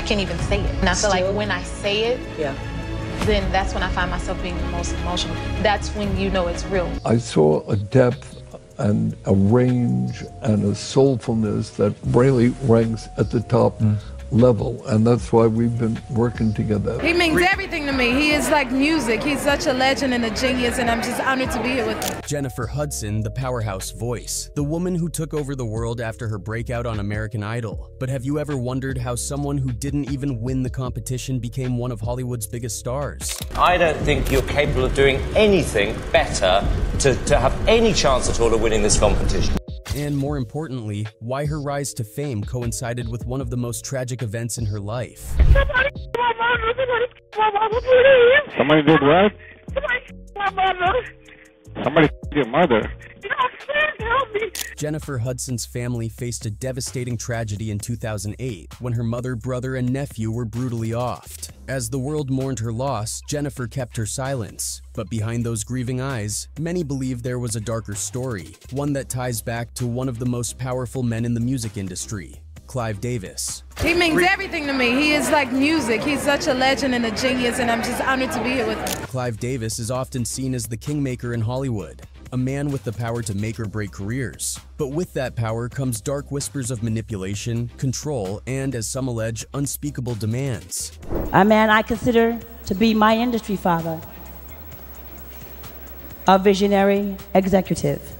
can't even say it. And I feel like when I say it, then that's when I find myself being the most emotional. That's when you know it's real. I saw a depth and a range and a soulfulness that really ranks at the top level, and that's why we've been working together. He means everything to me. He is like music. He's such a legend and a genius, and I'm just honored to be here with him. Jennifer Hudson, the powerhouse voice, the woman who took over the world after her breakout on American Idol. But have you ever wondered how someone who didn't even win the competition became one of Hollywood's biggest stars? I don't think you're capable of doing anything better to have any chance at all of winning this competition. And more importantly, why her rise to fame coincided with one of the most tragic events in her life. Somebody my mother. My mother, please. Somebody did what? Somebody my mother. Somebody your mother. Help me. Jennifer Hudson's family faced a devastating tragedy in 2008 when her mother, brother, and nephew were brutally offed. As the world mourned her loss, Jennifer kept her silence. But behind those grieving eyes, many believe there was a darker story, one that ties back to one of the most powerful men in the music industry, Clive Davis. He means everything to me. He is like music. He's such a legend and a genius, and I'm just honored to be here with him. Clive Davis is often seen as the kingmaker in Hollywood, a man with the power to make or break careers. But with that power comes dark whispers of manipulation, control, and, as some allege, unspeakable demands. A man I consider to be my industry father, a visionary executive,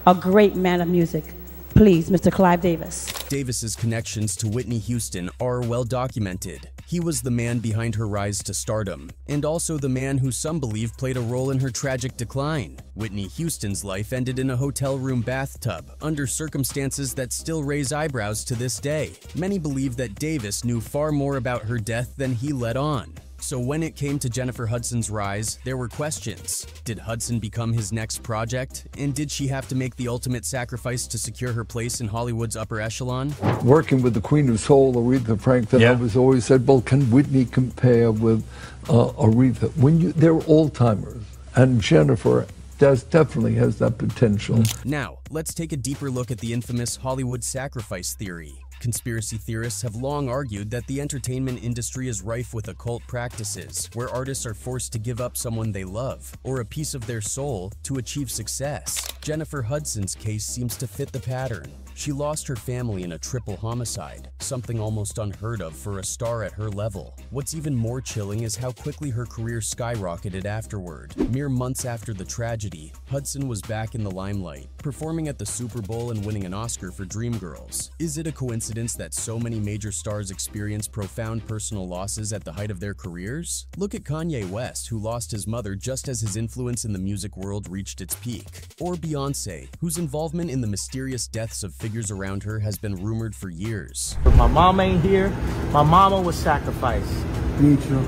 a great man of music. Please, Mr. Clive Davis. Davis's connections to Whitney Houston are well documented. He was the man behind her rise to stardom, and also the man who some believe played a role in her tragic decline. Whitney Houston's life ended in a hotel room bathtub, under circumstances that still raise eyebrows to this day. Many believe that Davis knew far more about her death than he let on. So when it came to Jennifer Hudson's rise, there were questions. Did Hudson become his next project? And did she have to make the ultimate sacrifice to secure her place in Hollywood's upper echelon? Working with the Queen of Soul, Aretha Franklin, I was always said, well, can Whitney compare with Aretha? They're all-timers, and Jennifer definitely has that potential. Now, let's take a deeper look at the infamous Hollywood sacrifice theory. Conspiracy theorists have long argued that the entertainment industry is rife with occult practices, where artists are forced to give up someone they love, or a piece of their soul, to achieve success. Jennifer Hudson's case seems to fit the pattern. She lost her family in a triple homicide, something almost unheard of for a star at her level. What's even more chilling is how quickly her career skyrocketed afterward. Mere months after the tragedy, Hudson was back in the limelight, performing at the Super Bowl and winning an Oscar for Dreamgirls. Is it a coincidence that so many major stars experience profound personal losses at the height of their careers? Look at Kanye West, who lost his mother just as his influence in the music world reached its peak. Or Beyoncé, whose involvement in the mysterious deaths of figures around her has been rumored for years. If my mom ain't here, my mama was sacrificed. Me too.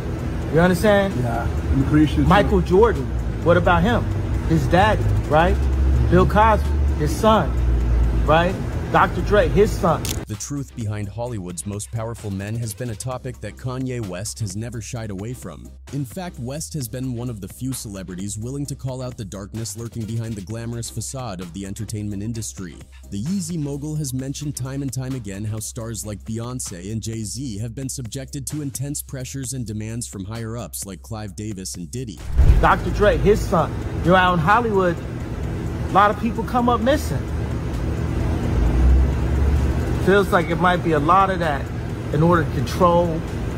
You understand? Yeah, I'm appreciative. Michael Jordan, what about him? His daddy, right? Bill Cosby, his son, right? Dr. Dre, his son. The truth behind Hollywood's most powerful men has been a topic that Kanye West has never shied away from. In fact, West has been one of the few celebrities willing to call out the darkness lurking behind the glamorous facade of the entertainment industry. The Yeezy mogul has mentioned time and time again how stars like Beyoncé and Jay-Z have been subjected to intense pressures and demands from higher-ups like Clive Davis and Diddy. Dr. Dre, his son. You're out in Hollywood, a lot of people come up missing. Feels like it might be a lot of that in order to control,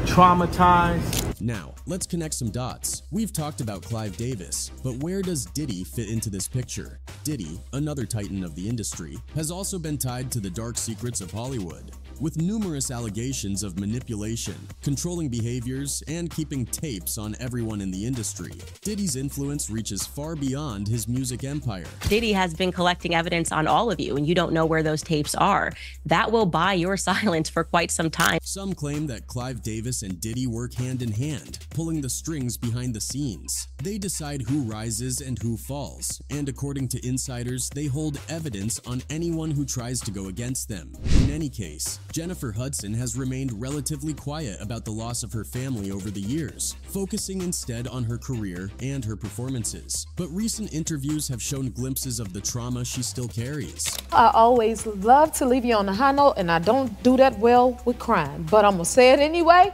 traumatize. Now, let's connect some dots. We've talked about Clive Davis, but where does Diddy fit into this picture? Diddy, another titan of the industry, has also been tied to the dark secrets of Hollywood, with numerous allegations of manipulation, controlling behaviors, and keeping tapes on everyone in the industry. Diddy's influence reaches far beyond his music empire. Diddy has been collecting evidence on all of you, and you don't know where those tapes are. That will buy your silence for quite some time. Some claim that Clive Davis and Diddy work hand in hand, pulling the strings behind the scenes. They decide who rises and who falls, and according to insiders, they hold evidence on anyone who tries to go against them. In any case, Jennifer Hudson has remained relatively quiet about the loss of her family over the years, focusing instead on her career and her performances. But recent interviews have shown glimpses of the trauma she still carries. I always love to leave you on a high note, and I don't do that well with crime, but I'm gonna say it anyway.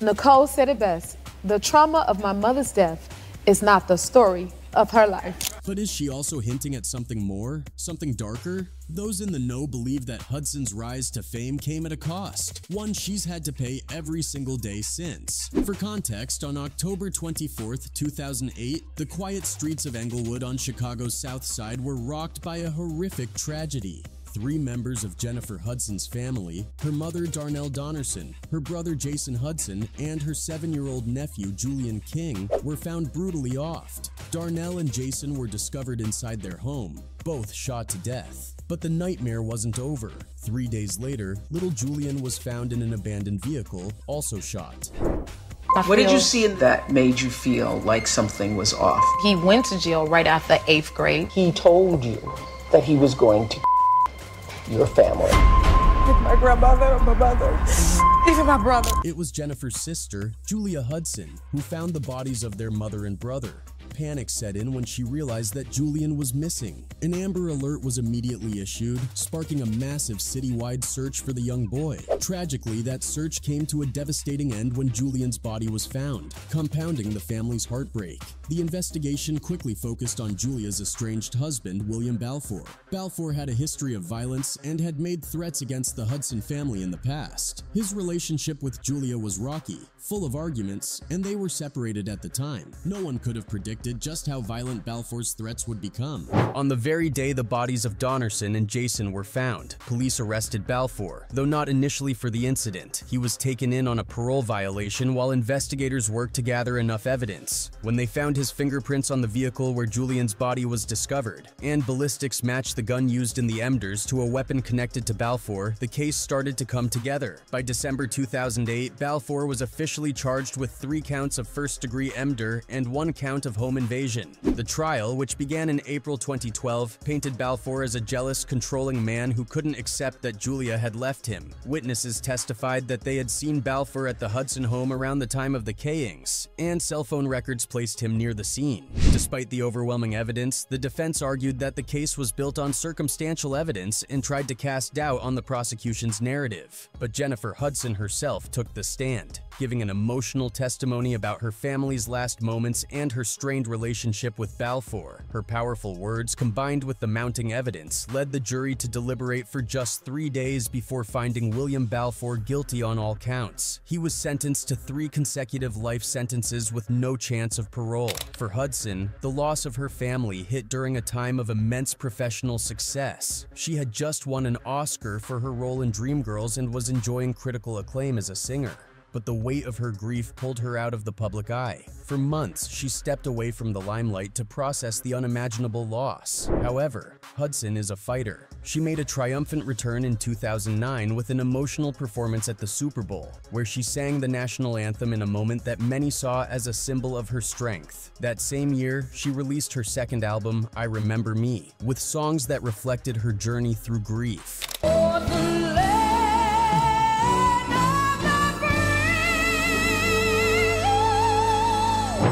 Nicole said it best. The trauma of my mother's death is not the story of her life. But is she also hinting at something more? Something darker? Those in the know believe that Hudson's rise to fame came at a cost, one she's had to pay every single day since. For context, on October 24th, 2008, the quiet streets of Englewood on Chicago's South Side were rocked by a horrific tragedy. 3 members of Jennifer Hudson's family, her mother Darnell Donnerson, her brother Jason Hudson, and her 7-year-old nephew Julian King were found brutally offed. Darnell and Jason were discovered inside their home, both shot to death. But the nightmare wasn't over. 3 days later, little Julian was found in an abandoned vehicle, also shot. What did you see that made you feel like something was off? He went to jail right after 8th grade. He told you that he was going to your family. My grandmother, my mother, even my brother. It was Jennifer's sister, Julia Hudson, who found the bodies of their mother and brother. Panic set in when she realized that Julian was missing. An Amber Alert was immediately issued, sparking a massive citywide search for the young boy. Tragically, that search came to a devastating end when Julian's body was found, compounding the family's heartbreak. The investigation quickly focused on Julia's estranged husband, William Balfour. Balfour had a history of violence and had made threats against the Hudson family in the past. His relationship with Julia was rocky, full of arguments, and they were separated at the time. No one could have predicted just how violent Balfour's threats would become. On the very day the bodies of Donnerson and Jason were found, police arrested Balfour, though not initially for the incident. He was taken in on a parole violation while investigators worked to gather enough evidence. When they found his fingerprints on the vehicle where Julian's body was discovered, and ballistics matched the gun used in the Emders to a weapon connected to Balfour, the case started to come together. By December 2008, Balfour was officially charged with 3 counts of first-degree Emder and 1 count of home invasion. The trial, which began in April 2012, painted Balfour as a jealous, controlling man who couldn't accept that Julia had left him. Witnesses testified that they had seen Balfour at the Hudson home around the time of the Kayings, and cell phone records placed him near the scene. Despite the overwhelming evidence, the defense argued that the case was built on circumstantial evidence and tried to cast doubt on the prosecution's narrative. But Jennifer Hudson herself took the stand, giving an emotional testimony about her family's last moments and her strained relationship with Balfour. Her powerful words, combined with the mounting evidence, led the jury to deliberate for just 3 days before finding William Balfour guilty on all counts. He was sentenced to 3 consecutive life sentences with no chance of parole. For Hudson, the loss of her family hit during a time of immense professional success. She had just won an Oscar for her role in Dreamgirls and was enjoying critical acclaim as a singer. But the weight of her grief pulled her out of the public eye. For months, she stepped away from the limelight to process the unimaginable loss. However, Hudson is a fighter. She made a triumphant return in 2009 with an emotional performance at the Super Bowl, where she sang the national anthem in a moment that many saw as a symbol of her strength. That same year, she released her second album, I Remember Me, with songs that reflected her journey through grief.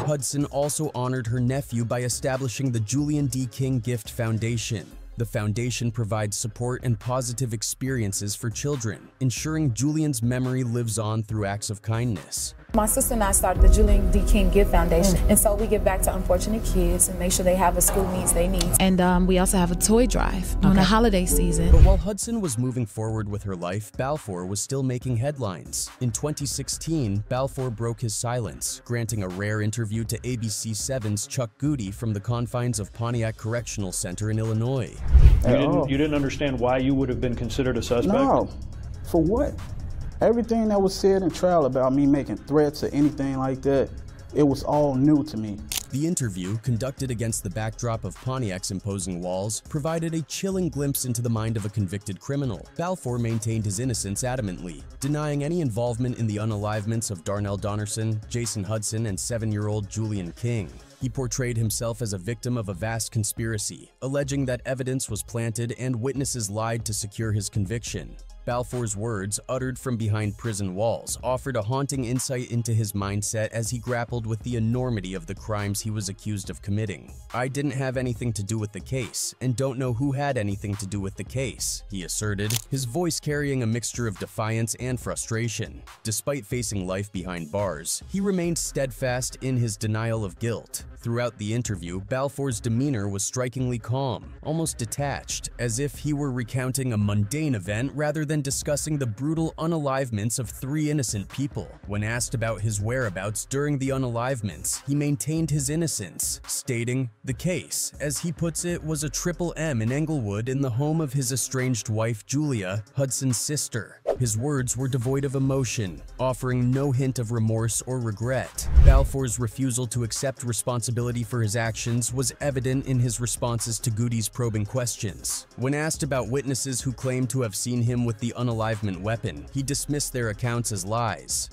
Hudson also honored her nephew by establishing the Julian D. King Gift Foundation. The foundation provides support and positive experiences for children, ensuring Julian's memory lives on through acts of kindness. My sister and I started the Julian D. King Gift Foundation, and so we give back to unfortunate kids and make sure they have the school needs they need. And we also have a toy drive on the holiday season. But while Hudson was moving forward with her life, Balfour was still making headlines. In 2016, Balfour broke his silence, granting a rare interview to ABC 7's Chuck Goody from the confines of Pontiac Correctional Center in Illinois. You didn't understand why you would have been considered a suspect? No. For what? Everything that was said in trial about me making threats or anything like that, it was all new to me. The interview, conducted against the backdrop of Pontiac's imposing walls, provided a chilling glimpse into the mind of a convicted criminal. Balfour maintained his innocence adamantly, denying any involvement in the unalivements of Darnell Donnerson, Jason Hudson, and 7-year-old Julian King. He portrayed himself as a victim of a vast conspiracy, alleging that evidence was planted and witnesses lied to secure his conviction. Balfour's words, uttered from behind prison walls, offered a haunting insight into his mindset as he grappled with the enormity of the crimes he was accused of committing. "I didn't have anything to do with the case, and don't know who had anything to do with the case," he asserted, his voice carrying a mixture of defiance and frustration. Despite facing life behind bars, he remained steadfast in his denial of guilt. Throughout the interview, Balfour's demeanor was strikingly calm, almost detached, as if he were recounting a mundane event rather than discussing the brutal unalivements of 3 innocent people. When asked about his whereabouts during the unalivements, he maintained his innocence, stating, "The case, as he puts it, was a triple M in Englewood in the home of his estranged wife Julia, Hudson's sister." His words were devoid of emotion, offering no hint of remorse or regret. Balfour's refusal to accept responsibility for his actions was evident in his responses to Goody's probing questions. When asked about witnesses who claimed to have seen him with the unalivement weapon, he dismissed their accounts as lies.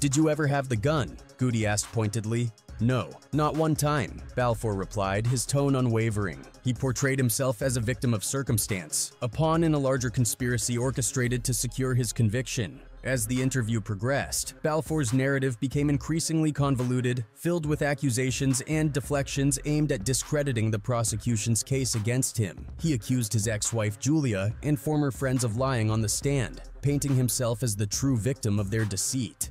"Did you ever have the gun?" Goody asked pointedly. "No, not one time," Balfour replied, his tone unwavering. He portrayed himself as a victim of circumstance, a pawn in a larger conspiracy orchestrated to secure his conviction. As the interview progressed, Balfour's narrative became increasingly convoluted, filled with accusations and deflections aimed at discrediting the prosecution's case against him. He accused his ex-wife Julia and former friends of lying on the stand, painting himself as the true victim of their deceit.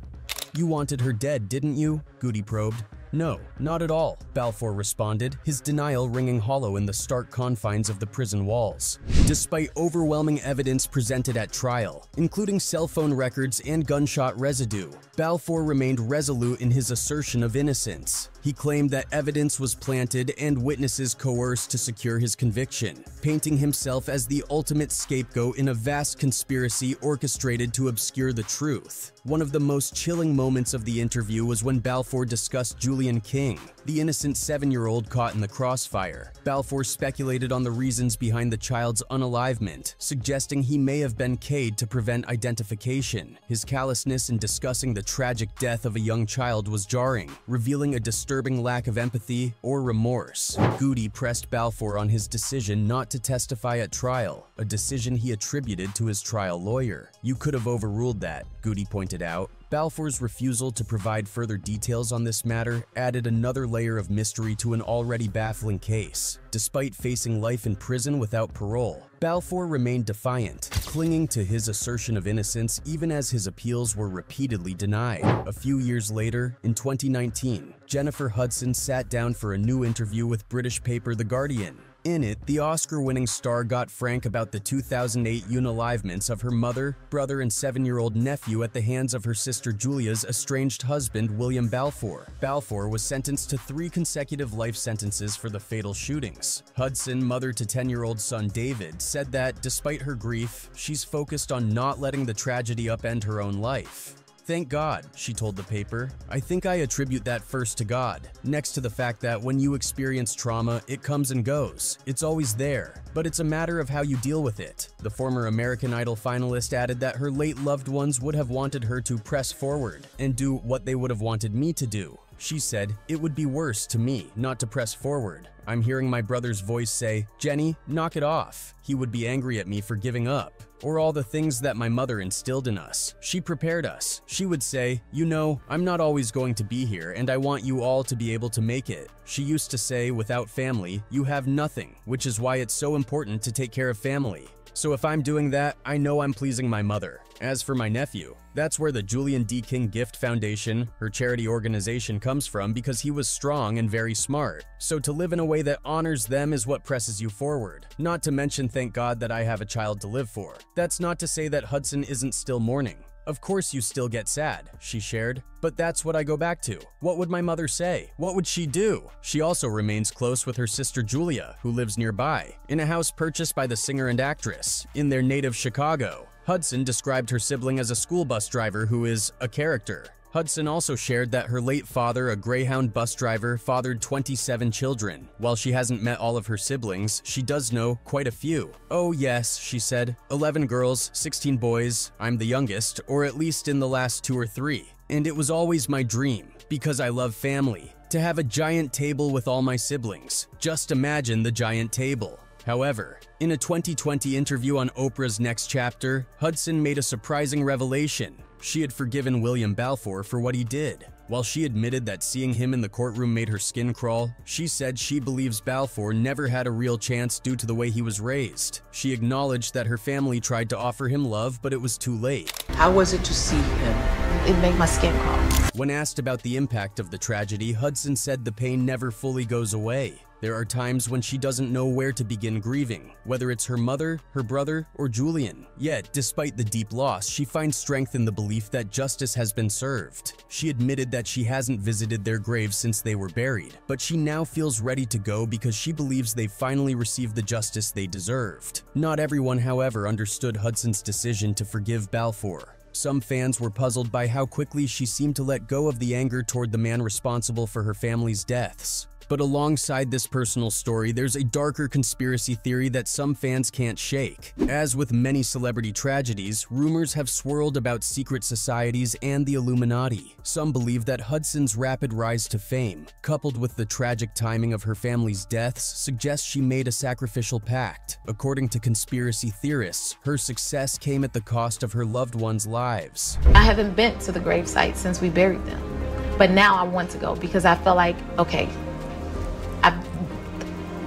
"You wanted her dead, didn't you?" Goody probed. "No, not at all," Balfour responded, his denial ringing hollow in the stark confines of the prison walls. Despite overwhelming evidence presented at trial, including cell phone records and gunshot residue, Balfour remained resolute in his assertion of innocence. He claimed that evidence was planted and witnesses coerced to secure his conviction, painting himself as the ultimate scapegoat in a vast conspiracy orchestrated to obscure the truth. One of the most chilling moments of the interview was when Balfour discussed Julian King, the innocent 7-year-old caught in the crossfire. Balfour speculated on the reasons behind the child's unalivement, suggesting he may have been K'd to prevent identification. His callousness in discussing the tragic death of a young child was jarring, revealing a disturbing lack of empathy or remorse. Goody pressed Balfour on his decision not to testify at trial, a decision he attributed to his trial lawyer. "You could have overruled that," Goody pointed out. Balfour's refusal to provide further details on this matter added another layer of mystery to an already baffling case. Despite facing life in prison without parole, Balfour remained defiant, clinging to his assertion of innocence even as his appeals were repeatedly denied. A few years later, in 2019, Jennifer Hudson sat down for a new interview with British paper The Guardian. In it, the Oscar-winning star got frank about the 2008 unalivements of her mother, brother, and 7-year-old nephew at the hands of her sister Julia's estranged husband, William Balfour. Balfour was sentenced to 3 consecutive life sentences for the fatal shootings. Hudson, mother to 10-year-old son David, said that, despite her grief, she's focused on not letting the tragedy upend her own life. "Thank God," she told the paper. "I think I attribute that first to God, next to the fact that when you experience trauma, it comes and goes. It's always there, but it's a matter of how you deal with it." The former American Idol finalist added that her late loved ones would have wanted her to press forward and do what they would have wanted me to do. She said, "It would be worse to me not to press forward. I'm hearing my brother's voice say, 'Jenny, knock it off.' He would be angry at me for giving up. Or all the things that my mother instilled in us. She prepared us. She would say, 'You know, I'm not always going to be here and I want you all to be able to make it.' She used to say, 'Without family, you have nothing,' which is why it's so important to take care of family. So if I'm doing that, I know I'm pleasing my mother. As for my nephew, that's where the Julian D. King Gift Foundation, her charity organization, comes from because he was strong and very smart. So to live in a way that honors them is what presses you forward. Not to mention, thank God that I have a child to live for. That's not to say that Hudson isn't still mourning. Of course you still get sad," she shared. "But that's what I go back to. What would my mother say? What would she do?" She also remains close with her sister Julia, who lives nearby, in a house purchased by the singer and actress, in their native Chicago. Hudson described her sibling as a school bus driver who is a character. Hudson also shared that her late father, a Greyhound bus driver, fathered 27 children. While she hasn't met all of her siblings, she does know quite a few. "Oh yes," she said, 11 girls, 16 boys, I'm the youngest, or at least in the last 2 or 3. And it was always my dream, because I love family, to have a giant table with all my siblings. Just imagine the giant table. However, in a 2020 interview on Oprah's Next Chapter, Hudson made a surprising revelation. She had forgiven William Balfour for what he did. While she admitted that seeing him in the courtroom made her skin crawl, she said she believes Balfour never had a real chance due to the way he was raised. She acknowledged that her family tried to offer him love, but it was too late. How was it to see him? It made my skin crawl. When asked about the impact of the tragedy, Hudson said the pain never fully goes away. There are times when she doesn't know where to begin grieving, whether it's her mother, her brother, or Julian. Yet, despite the deep loss, she finds strength in the belief that justice has been served. She admitted that she hasn't visited their graves since they were buried, but she now feels ready to go because she believes they've finally received the justice they deserved. Not everyone, however, understood Hudson's decision to forgive Balfour. Some fans were puzzled by how quickly she seemed to let go of the anger toward the man responsible for her family's deaths. But alongside this personal story, there's a darker conspiracy theory that some fans can't shake. As with many celebrity tragedies, rumors have swirled about secret societies and the Illuminati. Some believe that Hudson's rapid rise to fame, coupled with the tragic timing of her family's deaths, suggests she made a sacrificial pact. According to conspiracy theorists, her success came at the cost of her loved ones' lives. I haven't been to the gravesite since we buried them, but now I want to go because I feel like, okay,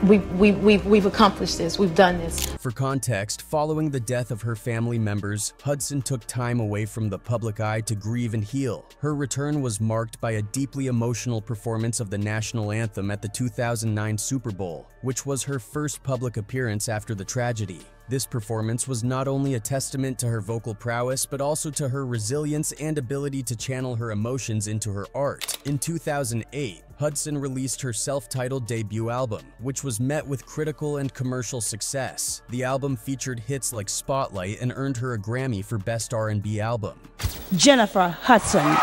we've accomplished this, we've done this. For context, following the death of her family members, Hudson took time away from the public eye to grieve and heal. Her return was marked by a deeply emotional performance of the national anthem at the 2009 Super Bowl, which was her first public appearance after the tragedy. This performance was not only a testament to her vocal prowess, but also to her resilience and ability to channel her emotions into her art. In 2008, Hudson released her self-titled debut album, which was met with critical and commercial success. The album featured hits like Spotlight and earned her a Grammy for Best R&B Album. Jennifer Hudson.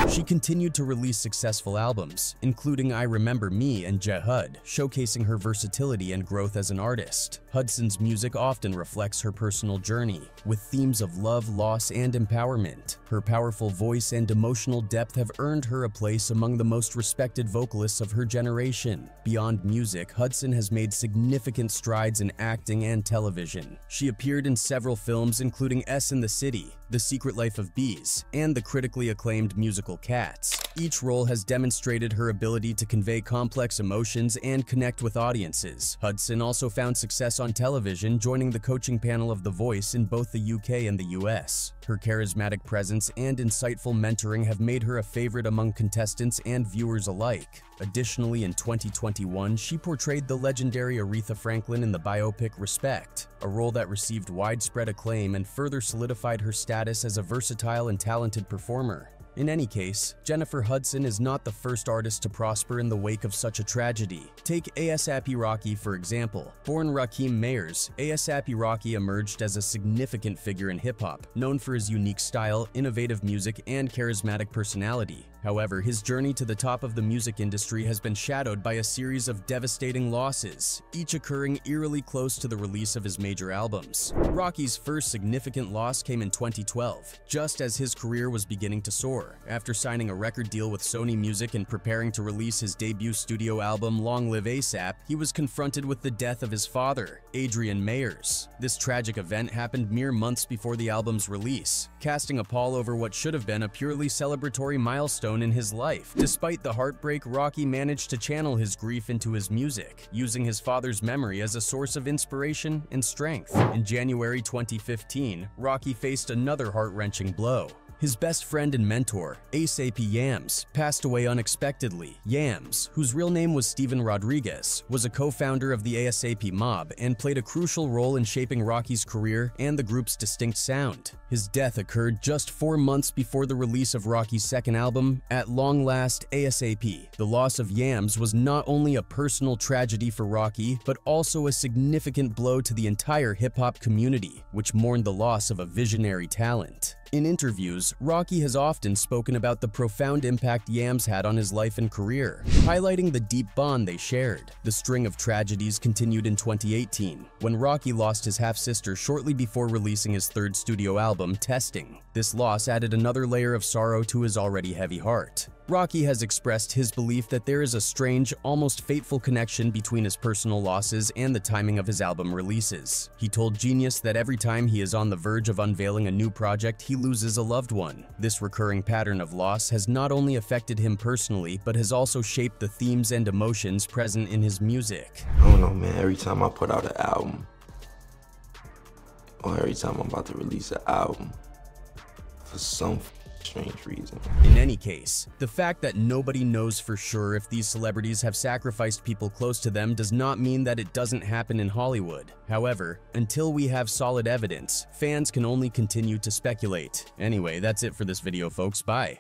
She continued to release successful albums, including I Remember Me and Jehud, showcasing her versatility and growth as an artist. Hudson's music often reflects her personal journey, with themes of love, loss, and empowerment. Her powerful voice and emotional depth have earned her a place among the most respected vocalists of her generation. Beyond music, Hudson has made significant strides in acting and television. She appeared in several films including S in the City, The Secret Life of Bees, and the critically acclaimed musical Cats. Each role has demonstrated her ability to convey complex emotions and connect with audiences. Hudson also found success on television, joining the coaching panel of The Voice in both the UK and the US. Her charismatic presence and insightful mentoring have made her a favorite among contestants and viewers alike. Additionally, in 2021, she portrayed the legendary Aretha Franklin in the biopic Respect, a role that received widespread acclaim and further solidified her status as a versatile and talented performer. In any case, Jennifer Hudson is not the first artist to prosper in the wake of such a tragedy. Take A$AP Rocky, for example. Born Rakim Mayers, A$AP Rocky emerged as a significant figure in hip-hop, known for his unique style, innovative music, and charismatic personality. However, his journey to the top of the music industry has been shadowed by a series of devastating losses, each occurring eerily close to the release of his major albums. Rocky's first significant loss came in 2012, just as his career was beginning to soar. After signing a record deal with Sony Music and preparing to release his debut studio album Long Live A$AP, he was confronted with the death of his father, Adrian Mayers. This tragic event happened mere months before the album's release, casting a pall over what should have been a purely celebratory milestone in his life. Despite the heartbreak, Rocky managed to channel his grief into his music, using his father's memory as a source of inspiration and strength. In January 2015, Rocky faced another heart-wrenching blow. His best friend and mentor, A$AP Yams, passed away unexpectedly. Yams, whose real name was Steven Rodriguez, was a co-founder of the A$AP Mob and played a crucial role in shaping Rocky's career and the group's distinct sound. His death occurred just 4 months before the release of Rocky's second album, At Long Last, A$AP. The loss of Yams was not only a personal tragedy for Rocky, but also a significant blow to the entire hip-hop community, which mourned the loss of a visionary talent. In interviews, Rocky has often spoken about the profound impact Yams had on his life and career, highlighting the deep bond they shared. The string of tragedies continued in 2018, when Rocky lost his half-sister shortly before releasing his third studio album, Testing. This loss added another layer of sorrow to his already heavy heart. Rocky has expressed his belief that there is a strange, almost fateful connection between his personal losses and the timing of his album releases. He told Genius that every time he is on the verge of unveiling a new project, he loses a loved one. This recurring pattern of loss has not only affected him personally, but has also shaped the themes and emotions present in his music. I don't know, man. Every time I put out an album, or every time I'm about to release an album, for some strange reason. In any case, the fact that nobody knows for sure if these celebrities have sacrificed people close to them does not mean that it doesn't happen in Hollywood. However, until we have solid evidence, fans can only continue to speculate. Anyway, that's it for this video, folks. Bye.